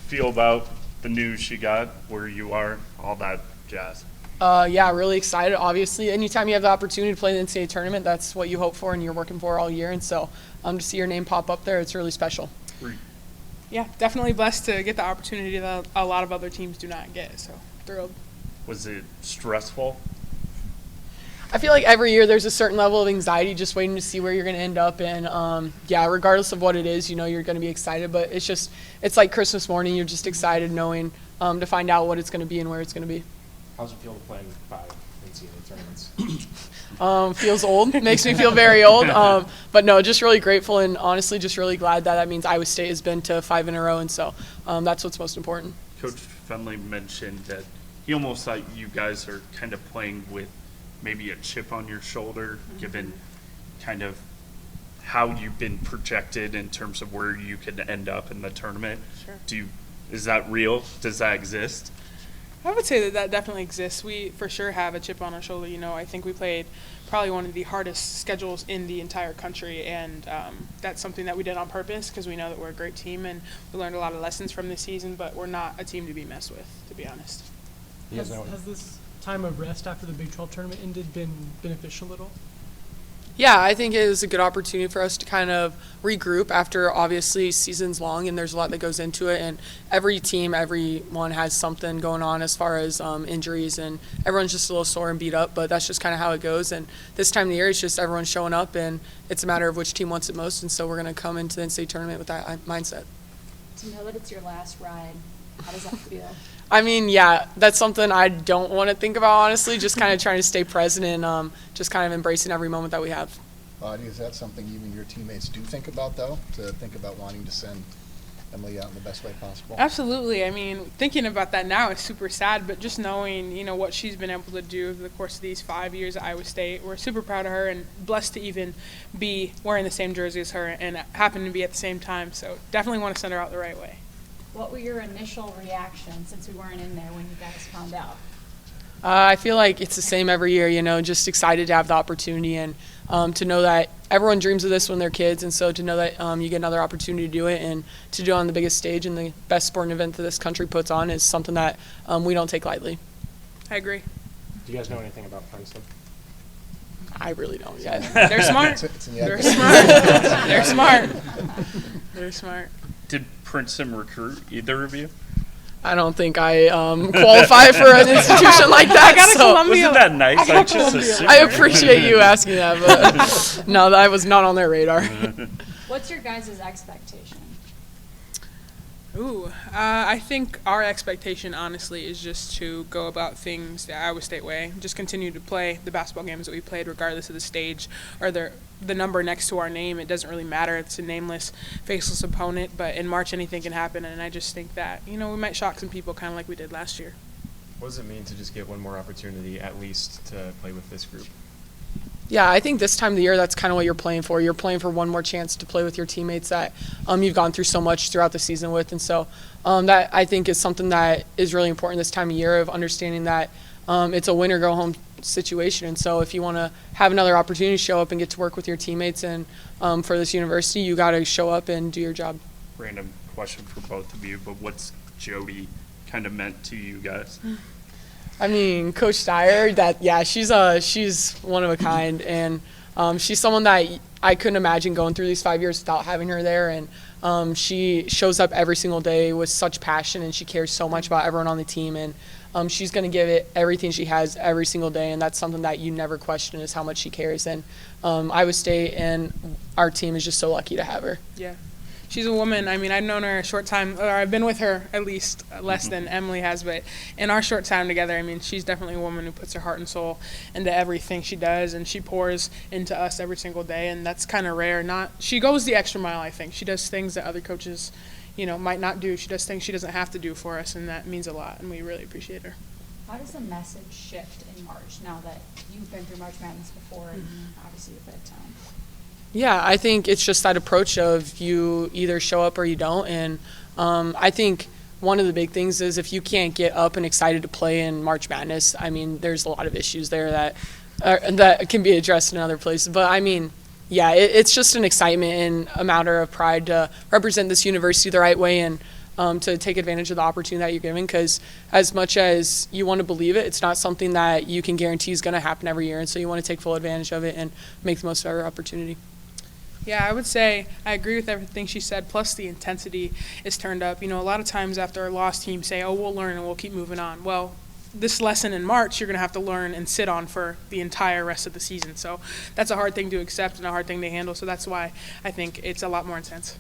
feel about the news you got, where you are, all that jazz? Yeah, really excited. Obviously, anytime you have the opportunity to play in the NCAA tournament, that's what you hope for and you're working for all year. And so to see your name pop up there, it's really special. Yeah, definitely blessed to get the opportunity that a lot of other teams do not get. So thrilled. Was it stressful? I feel like every year there's a certain level of anxiety just waiting to see where you're going to end up. And, yeah, regardless of what it is, you're going to be excited. But it's like Christmas morning. You're just excited knowing to find out what it's going to be and where it's going to be. How's it feel to play in 5 NCAA tournaments? Feels old. Makes me feel very old. But no, just really grateful and honestly just really glad that means Iowa State has been to 5 in a row. And so that's what's most important. Coach Fenley mentioned that he almost thought you guys are kind of playing with maybe a chip on your shoulder, given kind of how you've been projected in terms of where you could end up in the tournament. Sure. Is that real? Does that exist? I would say that definitely exists. We for sure have a chip on our shoulder. I think we played probably one of the hardest schedules in the entire country, and that's something that we did on purpose because we know that we're a great team and we learned a lot of lessons from this season, but we're not a team to be messed with, to be honest. Has this time of rest after the Big 12 tournament ended been beneficial at all? Yeah, I think it was a good opportunity for us to kind of regroup after obviously season's long and there's a lot that goes into it. And every team, everyone has something going on as far as injuries and everyone's just a little sore and beat up, but that's just kind of how it goes. And this time of the year, it's just everyone showing up and it's a matter of which team wants it most. And so we're going to come into the NCAA tournament with that mindset. To know that it's your last ride, how does that feel? I mean, yeah, that's something I don't want to think about, honestly, just kind of trying to stay present and just kind of embracing every moment that we have. Audi, is that something even your teammates do think about, though, to think about wanting to send Emily out in the best way possible? Absolutely. I mean, thinking about that now is super sad, but just knowing, what she's been able to do over the course of these 5 years at Iowa State, we're super proud of her and blessed to even be wearing the same jersey as her and happen to be at the same time. So definitely want to send her out the right way. What were your initial reactions since we weren't in there when you guys found out? I feel like it's the same every year, just excited to have the opportunity and to know that everyone dreams of this when they're kids. And so to know that you get another opportunity to do it and to do it on the biggest stage and the best sporting event that this country puts on is something that we don't take lightly. I agree. Do you guys know anything about Princeton? I really don't yet. They're smart. They're smart. They're smart. Did Princeton recruit either of you? I don't think I qualify for an institution like that. Wasn't that nice? I just assumed. I appreciate you asking that, but no, that was not on their radar. What's your guys' expectation? I think our expectation, honestly, is just to go about things the Iowa State way. Just continue to play the basketball games that we played, regardless of the stage or the number next to our name. It doesn't really matter. It's a nameless, faceless opponent. But in March, anything can happen, and I just think that, we might shock some people kind of like we did last year. What does it mean to just get one more opportunity, at least, to play with this group? Yeah, I think this time of the year, that's kind of what you're playing for. You're playing for one more chance to play with your teammates that you've gone through so much throughout the season with. And so that, I think, is something that is really important this time of year of understanding that it's a win-or-go-home situation. And so if you want to have another opportunity to show up and get to work with your teammates and for this university, you got to show up and do your job. Random question for both of you, but what's Jody kind of meant to you guys? I mean, Coach Dyer, she's one of a kind, and she's someone that I couldn't imagine going through these 5 years without having her there, and she shows up every single day with such passion, and she cares so much about everyone on the team, and she's going to give it everything she has every single day, and that's something that you never question is how much she cares, and Iowa State and our team is just so lucky to have her. Yeah. She's a woman. I mean, I've known her a short time, or I've been with her at least less than Emily has, but in our short time together, I mean, she's definitely a woman who puts her heart and soul into everything she does, and she pours into us every single day, and that's kind of rare. She goes the extra mile, I think. She does things that other coaches, might not do. She does things she doesn't have to do for us, and that means a lot, and we really appreciate her. How does the message shift in March now that you've been through March Madness before and obviously you've had time? Yeah, I think it's just that approach of you either show up or you don't. And I think one of the big things is if you can't get up and excited to play in March Madness, I mean, there's a lot of issues there that can be addressed in other places. But, I mean, yeah, it's just an excitement and a matter of pride to represent this university the right way and to take advantage of the opportunity that you're given, because as much as you want to believe it, it's not something that you can guarantee is going to happen every year, and so you want to take full advantage of it and make the most of our opportunity. Yeah, I would say I agree with everything she said, plus the intensity is turned up. You know, a lot of times after a loss, teams say, oh, we'll learn and we'll keep moving on. Well, this lesson in March, you're going to have to learn and sit on for the entire rest of the season. So that's a hard thing to accept and a hard thing to handle. So that's why I think it's a lot more intense.